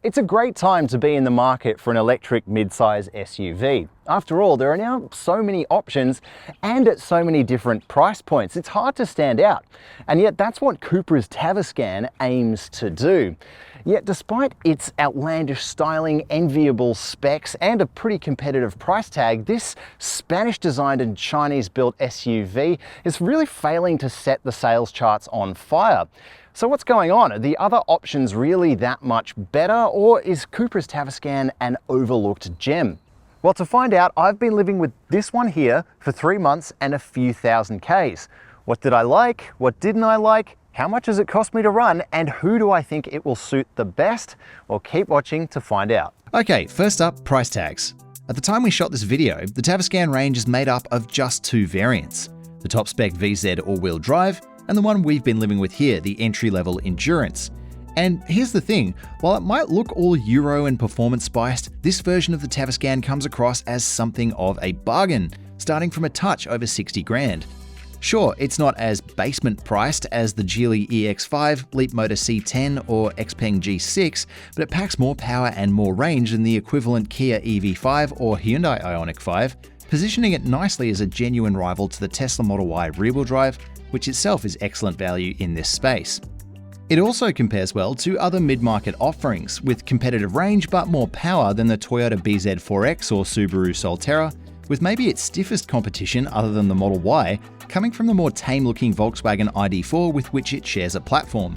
It's a great time to be in the market for an electric mid-size SUV. After all, there are now so many options and at so many different price points. It's hard to stand out. And yet that's what Cupra's Tavascan aims to do. Yet despite its outlandish styling, enviable specs and a pretty competitive price tag, this Spanish-designed and Chinese-built SUV is really failing to set the sales charts on fire. So what's going on? Are the other options really that much better, or is Cupra's Tavascan an overlooked gem? Well, to find out, I've been living with this one here for 3 months and a few thousand Ks. What did I like? What didn't I like? How much does it cost me to run? And who do I think it will suit the best? Well, keep watching to find out. Okay, first up, price tags. At the time we shot this video, the Tavascan range is made up of just 2 variants. The top spec VZ all-wheel drive, and the one we've been living with here, the entry-level Endurance. And here's the thing, while it might look all Euro and performance spiced, this version of the Tavascan comes across as something of a bargain, starting from a touch over 60 grand. Sure, it's not as basement priced as the Geely EX5, Leapmotor C10 or Xpeng G6, but it packs more power and more range than the equivalent Kia EV5 or Hyundai Ioniq 5, positioning it nicely as a genuine rival to the Tesla Model Y rear-wheel drive, which itself is excellent value in this space. It also compares well to other mid-market offerings, with competitive range but more power than the Toyota BZ4X or Subaru Solterra, with maybe its stiffest competition other than the Model Y coming from the more tame-looking Volkswagen ID.4 with which it shares a platform.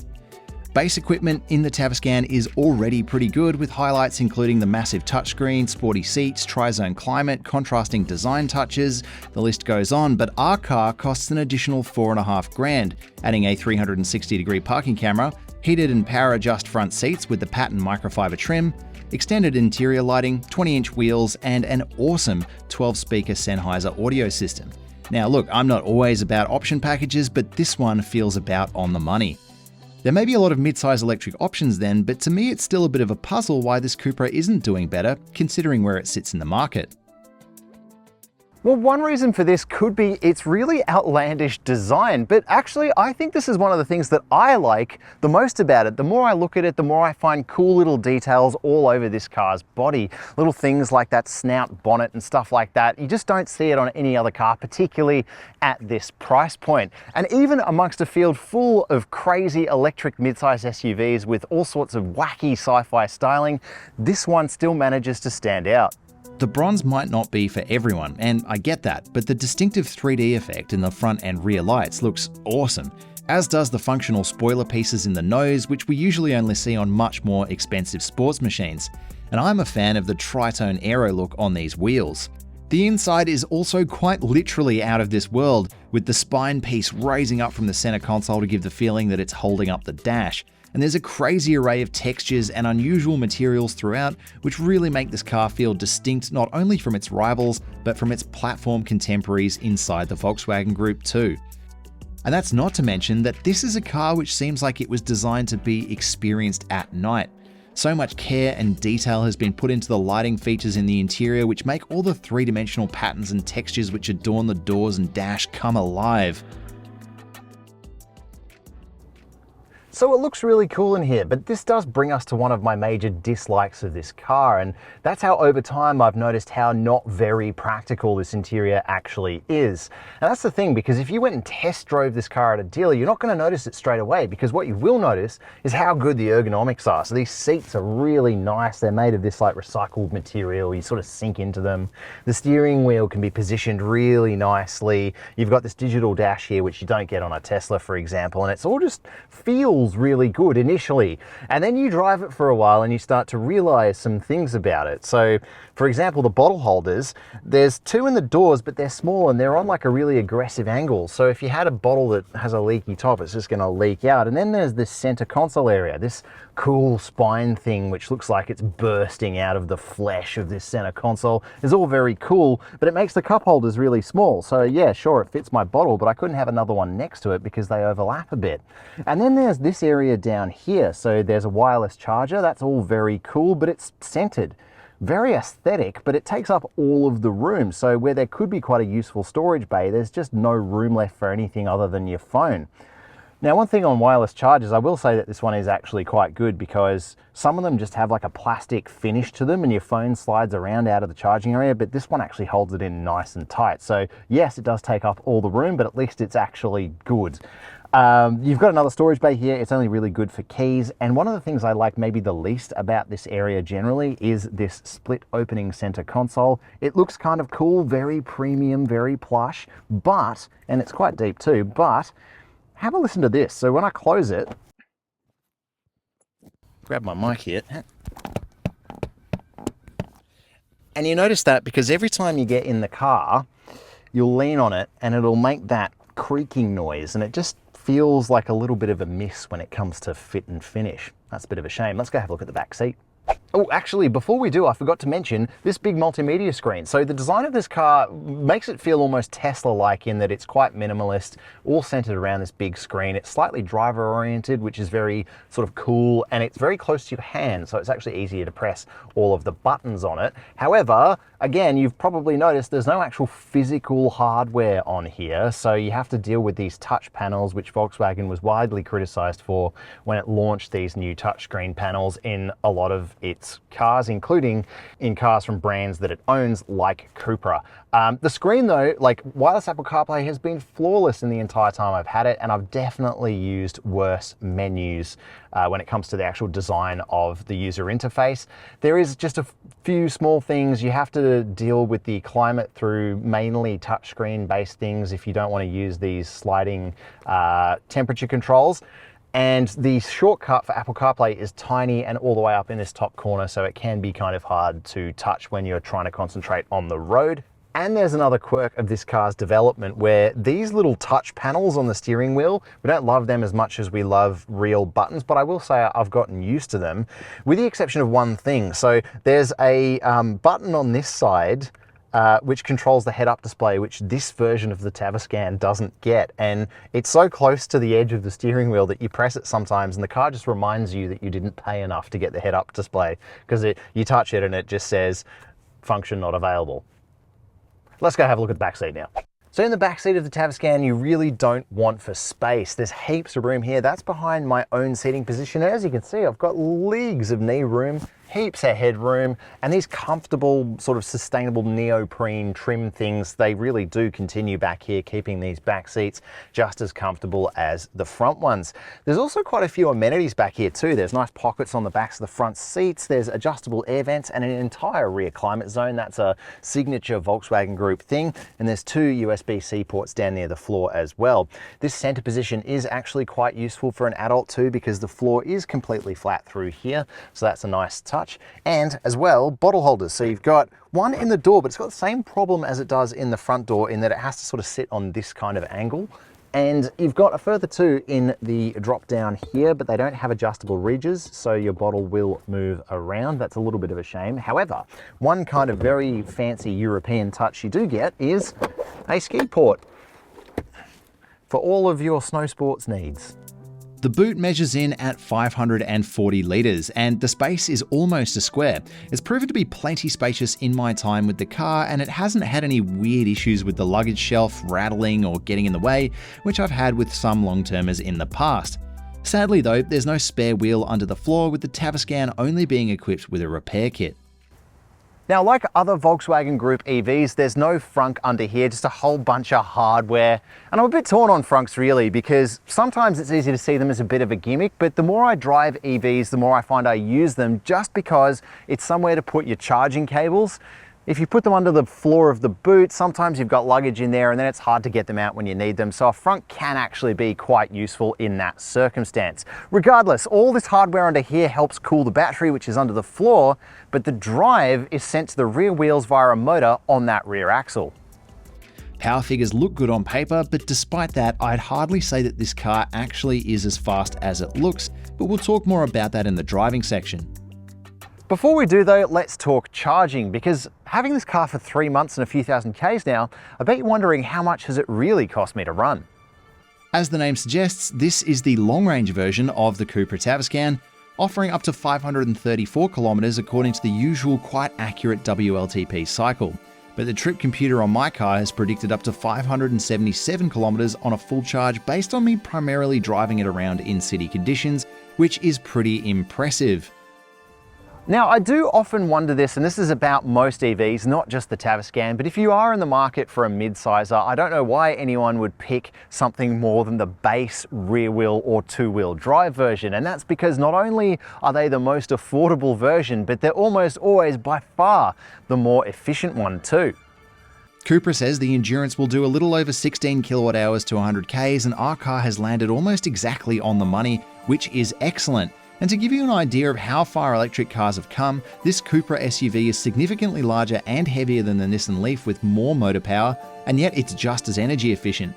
Base equipment in the Tavascan is already pretty good, with highlights including the massive touchscreen, sporty seats, tri-zone climate, contrasting design touches, the list goes on, but our car costs an additional 4.5 grand, adding a 360-degree parking camera, heated and power adjust front seats with the pattern microfiber trim, extended interior lighting, 20-inch wheels, and an awesome 12-speaker Sennheiser audio system. Now look, I'm not always about option packages, but this one feels about on the money. There may be a lot of mid-size electric options then, but to me it's still a bit of a puzzle why this Cupra isn't doing better, considering where it sits in the market. Well, one reason for this could be its really outlandish design, but actually I think this is one of the things that I like the most about it. The more I look at it, the more I find cool little details all over this car's body. Little things like that snout bonnet and stuff like that. You just don't see it on any other car, particularly at this price point. And even amongst a field full of crazy electric midsize SUVs with all sorts of wacky sci-fi styling, this one still manages to stand out. The bronze might not be for everyone, and I get that, but the distinctive 3D effect in the front and rear lights looks awesome, as does the functional spoiler pieces in the nose, which we usually only see on much more expensive sports machines. And I'm a fan of the tritone aero look on these wheels. The inside is also quite literally out of this world, with the spine piece raising up from the center console to give the feeling that it's holding up the dash. And there's a crazy array of textures and unusual materials throughout, which really make this car feel distinct not only from its rivals, but from its platform contemporaries inside the Volkswagen Group too. And that's not to mention that this is a car which seems like it was designed to be experienced at night. So much care and detail has been put into the lighting features in the interior, which make all the 3-dimensional patterns and textures which adorn the doors and dash come alive. So it looks really cool in here, but this does bring us to one of my major dislikes of this car, and that's how over time I've noticed how not very practical this interior actually is. And that's the thing, because if you went and test drove this car at a dealer, you're not going to notice it straight away, because what you will notice is how good the ergonomics are. So these seats are really nice. They're made of this like recycled material. You sort of sink into them. The steering wheel can be positioned really nicely. You've got this digital dash here, which you don't get on a Tesla, for example, and it's all just feels really good initially, and then you drive it for a while and you start to realize some things about it. So for example, the bottle holders, there's 2 in the doors, but they're small and they're on like a really aggressive angle. So if you had a bottle that has a leaky top, it's just going to leak out. And then there's this center console area, this cool spine thing which looks like it's bursting out of the flesh of this center console. Is all very cool, but it makes the cup holders really small. So yeah, sure, it fits my bottle, but I couldn't have another one next to it because they overlap a bit. And then there's this area down here. So there's a wireless charger. That's all very cool, but it's centered. Very aesthetic, but it takes up all of the room. So where there could be quite a useful storage bay, there's just no room left for anything other than your phone. Now, one thing on wireless chargers, I will say that this one is actually quite good because some of them just have like a plastic finish to them and your phone slides around out of the charging area, but this one actually holds it in nice and tight. So yes, it does take up all the room, but at least it's actually good. You've got another storage bay here. It's only really good for keys. And one of the things I like maybe the least about this area generally is this split opening center console. It looks kind of cool, very premium, very plush, but, and it's quite deep too, but have a listen to this. So when I close it, grab my mic here, and you notice that because every time you get in the car, you'll lean on it and it'll make that creaking noise, and it just feels like a little bit of a miss when it comes to fit and finish. That's a bit of a shame. Let's go have a look at the back seat. Oh, actually, before we do, I forgot to mention this big multimedia screen. So the design of this car makes it feel almost Tesla-like in that it's quite minimalist, all centered around this big screen. It's slightly driver-oriented, which is very sort of cool, and it's very close to your hand, so it's actually easier to press all of the buttons on it. However, again, you've probably noticed there's no actual physical hardware on here, so you have to deal with these touch panels, which Volkswagen was widely criticized for when it launched these new touchscreen panels in a lot of its cars, including in cars from brands that it owns, like Cupra. The screen though, like wireless Apple CarPlay, has been flawless in the entire time I've had it, and I've definitely used worse menus when it comes to the actual design of the user interface. There is just a few small things. You have to deal with the climate through mainly touchscreen based things if you don't want to use these sliding temperature controls. And the shortcut for Apple CarPlay is tiny and all the way up in this top corner, so it can be kind of hard to touch when you're trying to concentrate on the road. And there's another quirk of this car's development where these little touch panels on the steering wheel, we don't love them as much as we love real buttons, but I will say I've gotten used to them, with the exception of one thing. So there's a button on this side which controls the head-up display, which this version of the Tavascan doesn't get. And it's so close to the edge of the steering wheel that you press it sometimes and the car just reminds you that you didn't pay enough to get the head-up display, because you touch it and it just says, function not available. Let's go have a look at the back seat now. So in the back seat of the Tavascan, you really don't want for space. There's heaps of room here. That's behind my own seating position. As you can see, I've got leagues of knee room, heaps of headroom, and these comfortable sort of sustainable neoprene trim things, they really do continue back here, keeping these back seats just as comfortable as the front ones. There's also quite a few amenities back here too. There's nice pockets on the backs of the front seats. There's adjustable air vents and an entire rear climate zone. That's a signature Volkswagen Group thing. And there's two USB-C ports down near the floor as well. This center position is actually quite useful for an adult too, because the floor is completely flat through here. So that's a nice touch. And as well, bottle holders. So you've got one in the door, but it's got the same problem as it does in the front door in that it has to sort of sit on this kind of angle. And you've got a further two in the drop down here, but they don't have adjustable ridges, so your bottle will move around. That's a little bit of a shame. However, one kind of very fancy European touch you do get is a ski port for all of your snow sports needs. The boot measures in at 540 litres, and the space is almost a square. It's proven to be plenty spacious in my time with the car, and it hasn't had any weird issues with the luggage shelf rattling or getting in the way, which I've had with some long-termers in the past. Sadly though, there's no spare wheel under the floor, with the Tavascan only being equipped with a repair kit. Now, like other Volkswagen Group EVs, there's no frunk under here, just a whole bunch of hardware. And I'm a bit torn on frunks really, because sometimes it's easy to see them as a bit of a gimmick, but the more I drive EVs, the more I find I use them just because it's somewhere to put your charging cables. If you put them under the floor of the boot, sometimes you've got luggage in there and then it's hard to get them out when you need them. So a frunk can actually be quite useful in that circumstance. Regardless, all this hardware under here helps cool the battery, which is under the floor, but the drive is sent to the rear wheels via a motor on that rear axle. Power figures look good on paper, but despite that, I'd hardly say that this car actually is as fast as it looks, but we'll talk more about that in the driving section. Before we do though, let's talk charging, because having this car for 3 months and a few thousand Ks now, I bet you're wondering how much has it really cost me to run? As the name suggests, this is the long-range version of the Cupra Tavascan, offering up to 534 kilometers according to the usual quite accurate WLTP cycle. but the trip computer on my car has predicted up to 577 kilometers on a full charge based on me primarily driving it around in city conditions, which is pretty impressive. Now, I do often wonder this, and this is about most EVs, not just the Tavascan, but if you are in the market for a mid-sizer, I don't know why anyone would pick something more than the base rear-wheel or two-wheel drive version. And that's because not only are they the most affordable version, but they're almost always by far the more efficient one too. Cupra says the Endurance will do a little over 16 kilowatt hours to 100 Ks, and our car has landed almost exactly on the money, which is excellent. And to give you an idea of how far electric cars have come, this Cupra SUV is significantly larger and heavier than the Nissan Leaf with more motor power, and yet it's just as energy efficient.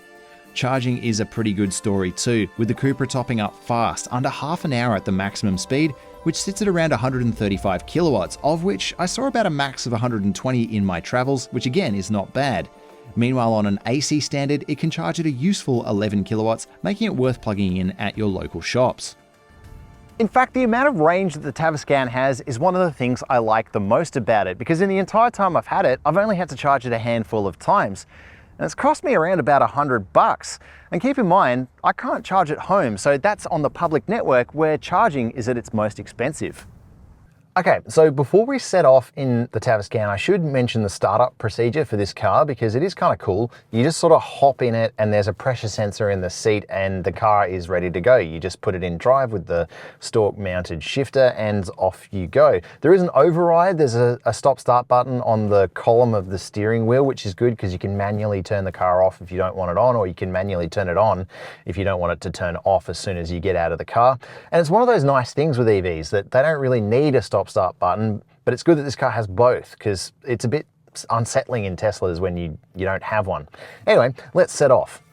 Charging is a pretty good story too, with the Cupra topping up fast, under half an hour at the maximum speed, which sits at around 135 kilowatts, of which I saw about a max of 120 in my travels, which again is not bad. Meanwhile, on an AC standard, it can charge at a useful 11 kilowatts, making it worth plugging in at your local shops. In fact, the amount of range that the Tavascan has is one of the things I like the most about it, because in the entire time I've had it, I've only had to charge it a handful of times. And it's cost me around about $100. And keep in mind, I can't charge at home, so that's on the public network where charging is at its most expensive. Okay, so before we set off in the Tavascan, I should mention the startup procedure for this car because it is kind of cool. You just sort of hop in it and there's a pressure sensor in the seat and the car is ready to go. You just put it in drive with the stalk mounted shifter and off you go. There is an override. There's a stop-start button on the column of the steering wheel, which is good because you can manually turn the car off if you don't want it on, or you can manually turn it on if you don't want it to turn off as soon as you get out of the car. And it's one of those nice things with EVs that they don't really need a stop-start button, but it's good that this car has both because it's a bit unsettling in Teslas when you don't have one. Anyway, let's set off.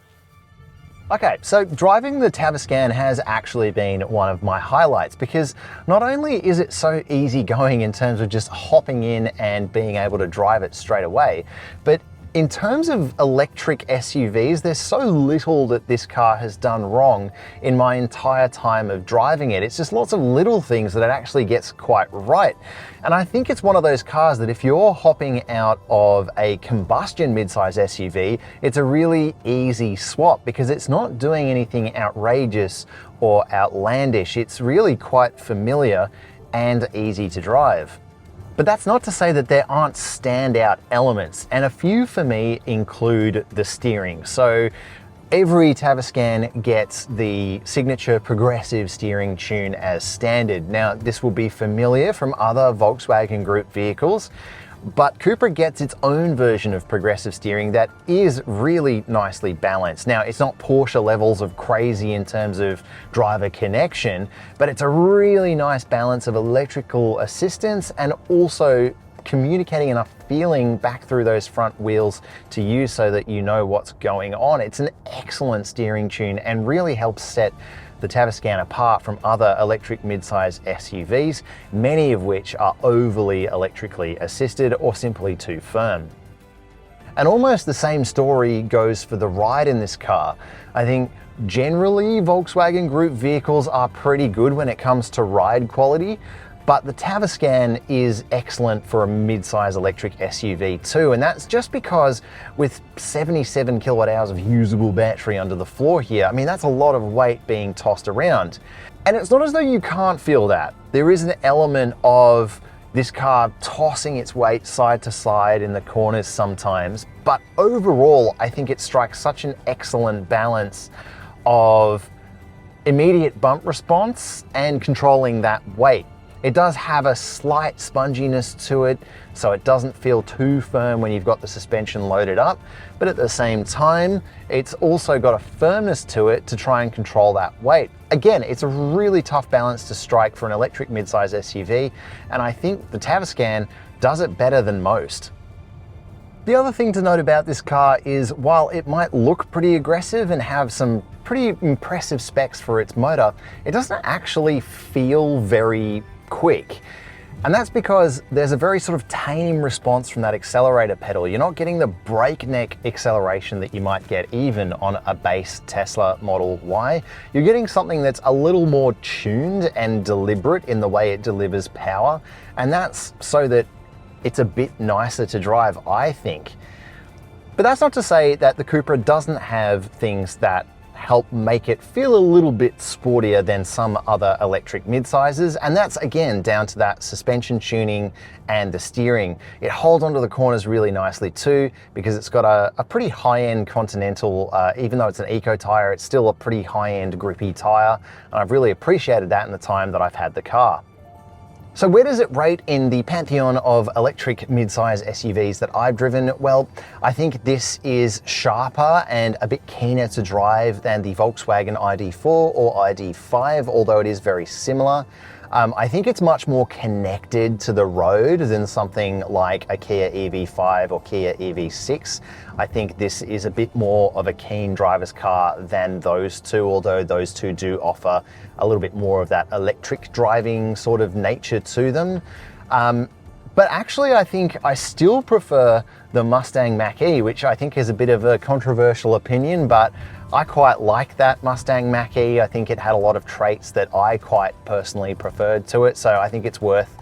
Okay, so driving the Tavascan has actually been one of my highlights because not only is it so easy going in terms of just hopping in and being able to drive it straight away, but in terms of electric SUVs, there's so little that this car has done wrong in my entire time of driving it. It's just lots of little things that it actually gets quite right. And I think it's one of those cars that if you're hopping out of a combustion midsize SUV, it's a really easy swap because it's not doing anything outrageous or outlandish. It's really quite familiar and easy to drive. But that's not to say that there aren't standout elements, and a few for me include the steering. So every Tavascan gets the signature progressive steering tune as standard. Now, this will be familiar from other Volkswagen Group vehicles, but Cupra gets its own version of progressive steering that is really nicely balanced. Now, it's not Porsche levels of crazy in terms of driver connection, but it's a really nice balance of electrical assistance and also communicating enough feeling back through those front wheels to you so that you know what's going on. It's an excellent steering tune and really helps set the Tavascan apart from other electric midsize SUVs, many of which are overly electrically assisted or simply too firm. And almost the same story goes for the ride in this car. I think generally Volkswagen Group vehicles are pretty good when it comes to ride quality, but the Tavascan is excellent for a mid-size electric SUV too, and that's just because with 77 kilowatt hours of usable battery under the floor here, I mean, that's a lot of weight being tossed around. And it's not as though you can't feel that. There is an element of this car tossing its weight side to side in the corners sometimes, but overall, I think it strikes such an excellent balance of immediate bump response and controlling that weight. It does have a slight sponginess to it, so it doesn't feel too firm when you've got the suspension loaded up, but at the same time, it's also got a firmness to it to try and control that weight. Again, it's a really tough balance to strike for an electric midsize SUV, and I think the Tavascan does it better than most. The other thing to note about this car is while it might look pretty aggressive and have some pretty impressive specs for its motor, it doesn't actually feel very quick. And that's because there's a very sort of tame response from that accelerator pedal. You're not getting the breakneck acceleration that you might get even on a base Tesla Model Y. You're getting something that's a little more tuned and deliberate in the way it delivers power. And that's so that it's a bit nicer to drive, I think. But that's not to say that the Cupra doesn't have things that help make it feel a little bit sportier than some other electric midsizes, and that's again down to that suspension tuning and the steering. It holds onto the corners really nicely too, because it's got a pretty high-end Continental, even though it's an eco tire, it's still a pretty high-end grippy tire, and I've really appreciated that in the time that I've had the car. So where does it rate in the pantheon of electric mid-size SUVs that I've driven? Well, I think this is sharper and a bit keener to drive than the Volkswagen ID4 or ID5, although it is very similar. I think it's much more connected to the road than something like a Kia EV5 or Kia EV6. I think this is a bit more of a keen driver's car than those two, although those two do offer a little bit more of that electric driving sort of nature to them. But actually, I think I still prefer the Mustang Mach-E, which I think is a bit of a controversial opinion, but I quite like that Mustang Mach-E. I think it had a lot of traits that I quite personally preferred to it, so I think it's worth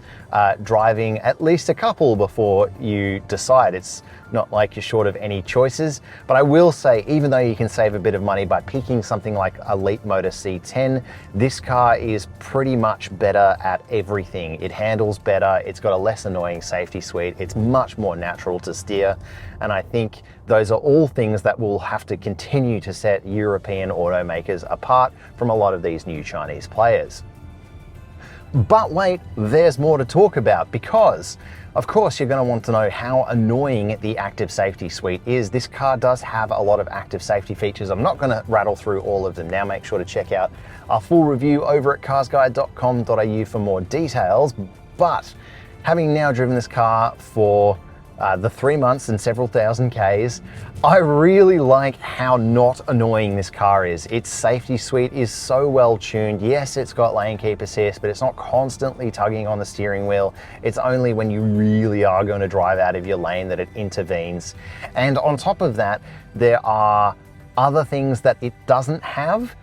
driving at least a couple before you decide. It's not like you're short of any choices, but I will say, even though you can save a bit of money by picking something like a Leapmotor C10, this car is pretty much better at everything. It handles better, it's got a less annoying safety suite, it's much more natural to steer, and I think those are all things that will have to continue to set European automakers apart from a lot of these new Chinese players. But wait, there's more to talk about, because of course you're going to want to know how annoying the active safety suite is. This car does have a lot of active safety features. I'm not going to rattle through all of them now. Make sure to check out our full review over at carsguide.com.au for more details. But having now driven this car for the 3 months and several thousand Ks, I really like how not annoying this car is. Its safety suite is so well tuned. Yes, it's got lane keep assist, but it's not constantly tugging on the steering wheel. It's only when you really are going to drive out of your lane that it intervenes. And on top of that, there are other things that it doesn't have,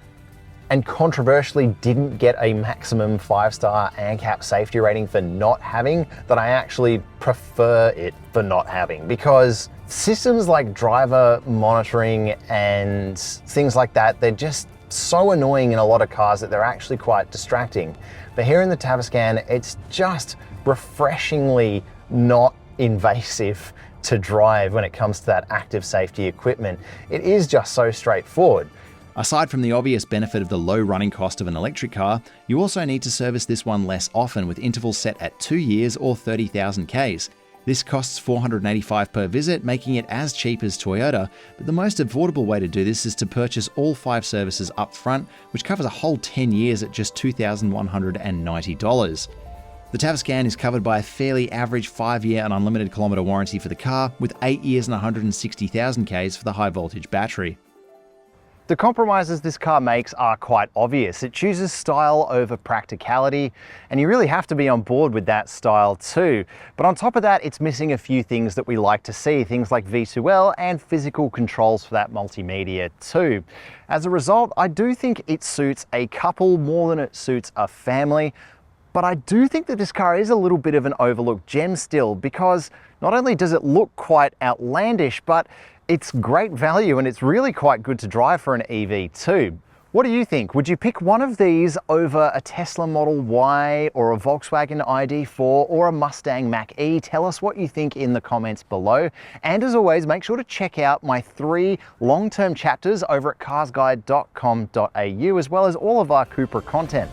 and controversially didn't get a maximum 5-star ANCAP safety rating for not having, that I actually prefer it for not having, because systems like driver monitoring and things like that, they're just so annoying in a lot of cars that they're actually quite distracting. But here in the Tavascan, it's just refreshingly not invasive to drive when it comes to that active safety equipment. It is just so straightforward. Aside from the obvious benefit of the low running cost of an electric car, you also need to service this one less often, with intervals set at 2 years or 30,000 Ks. This costs $485 per visit, making it as cheap as Toyota, but the most affordable way to do this is to purchase all 5 services up front, which covers a whole 10 years at just $2,190. The Tavascan is covered by a fairly average 5-year and unlimited kilometre warranty for the car, with 8 years and 160,000 Ks for the high voltage battery. The compromises this car makes are quite obvious. It chooses style over practicality, and you really have to be on board with that style too. But on top of that, it's missing a few things that we like to see, things like V2L and physical controls for that multimedia too. As a result, I do think it suits a couple more than it suits a family. But I do think that this car is a little bit of an overlooked gem still, because not only does it look quite outlandish, but it's great value and it's really quite good to drive for an EV too. What do you think? Would you pick one of these over a Tesla Model Y or a Volkswagen ID4 or a Mustang Mach-E? Tell us what you think in the comments below. And as always, make sure to check out my 3 long-term chapters over at carsguide.com.au, as well as all of our Cupra content.